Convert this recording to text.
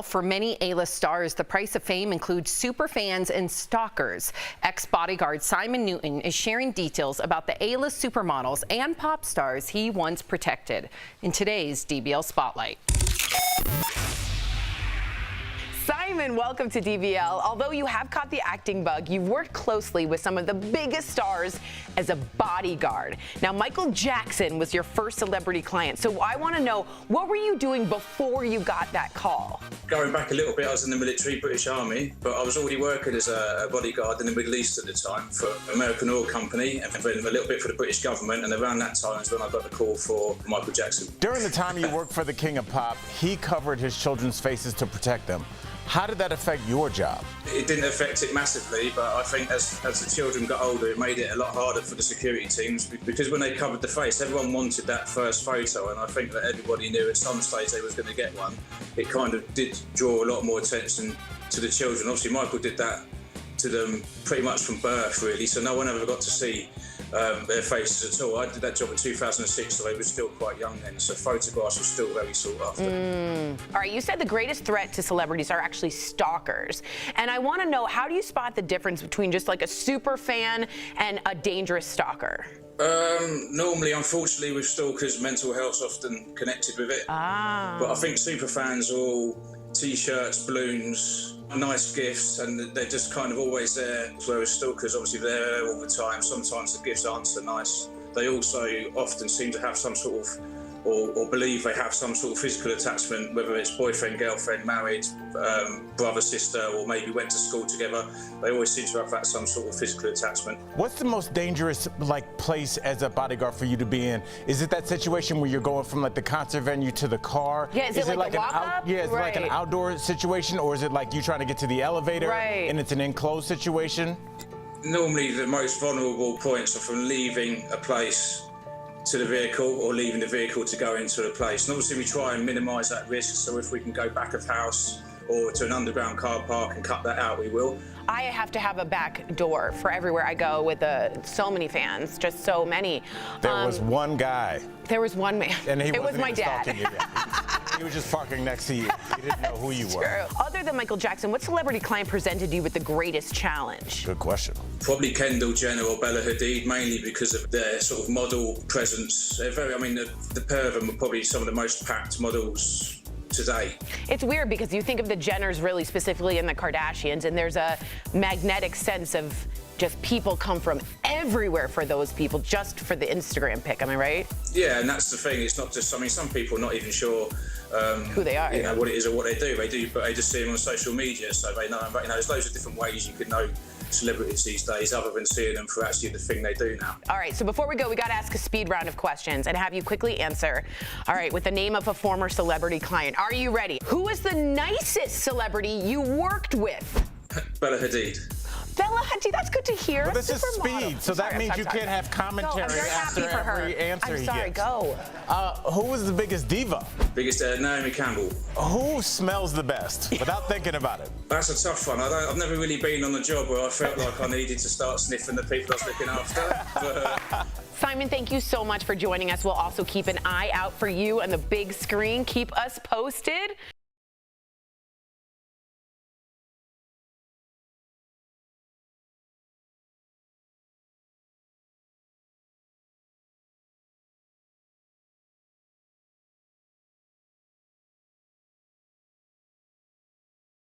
For many A-list stars, the price of fame includes superfans and stalkers. Ex-bodyguard Simon Newton is sharing details about the A-list supermodels and pop stars he once protected in today's DBL Spotlight. Simon, welcome to DBL. Although you have caught the acting bug, you've worked closely with some of the biggest stars as a bodyguard. Now, Michael Jackson was your first celebrity client, so I want to know, what were you doing before you got that call? Going back a little bit, I was in the military, British Army, but I was already working as a bodyguard in the Middle East at the time for American Oil Company and then a little bit for the British government, and around that time is when I got the call for Michael Jackson. During the time you worked for the King of Pop, he covered his children's faces to protect them. How did that affect your job? It didn't affect it massively, but I think as the children got older, it made it a lot harder for the security teams, because when they covered the face, everyone wanted that first photo, and I think that everybody knew at some stage they was going to get one. It kind of did draw a lot more attention to the children. Obviously, Michael did that to them pretty much from birth, really, so no one ever got to see their faces at all. I did that job in 2006, so they were still quite young then, so photographs were still very sought after. All right, you said the greatest threat to celebrities are actually stalkers. And I want to know, how do you spot the difference between just like a super fan and a dangerous stalker? Normally, unfortunately, with stalkers, mental health's often connected with it. But I think super fans are all T-shirts, balloons, nice gifts, and they're just kind of always there, whereas stalkers, obviously, they're there all the time. Sometimes the gifts aren't so nice. They also often seem to have some sort of, or believe they have some sort of physical attachment, whether it's boyfriend, girlfriend, married, brother, sister, or maybe went to school together. They always seem to have that some sort of physical attachment. What's the most dangerous place as a bodyguard for you to be in? Is it that situation where you're going from like the concert venue to the car? Yeah, is it like a walk-up? Yeah, is it like an outdoor situation, or is it like you trying to get to the elevator and it's an enclosed situation? Normally, the most vulnerable points are from leaving a place to the vehicle or leaving the vehicle to go into a place. And obviously we try and minimise that risk, so if we can go back of house or to an underground car park and cut that out, we will. I have to have a back door for everywhere I go with so many fans, just so many. There was one guy. There was one man. And he it was my dad. He was just parking next to you. He didn't know who you were. Other than Michael Jackson, what celebrity client presented you with the greatest challenge? Good question. Probably Kendall Jenner or Bella Hadid, mainly because of their sort of model presence. They're very, I mean, the pair of them are probably some of the most packed models today. It's weird because you think of the Jenners really specifically and the Kardashians, and there's a magnetic sense of just people come from everywhere for those people just for the Instagram pic. Am I right? Yeah, and that's the thing. It's not just, I mean, some people are not even sure who they are, you know, what it is or what they do. But they just see them on social media, so they know. You know, there's loads of different ways you can know celebrities these days, other than seeing them for actually the thing they do now. All right, so before we go, we got to ask a speed round of questions and have you quickly answer. All right, with the name of a former celebrity client. Are you ready? Who is the nicest celebrity you worked with? Bella Hadid. Bella Hadid, that's good to hear. Well, this is speed, so that means you can't have commentary after every answer he gets. I'm sorry, go. Who was the biggest diva? Biggest Naomi Campbell. Who smells the best, without thinking about it? That's a tough one. I've never really been on a job where I felt like I needed to start sniffing the people I was looking after. Simon, thank you so much for joining us. We'll also keep an eye out for you on the big screen. Keep us posted.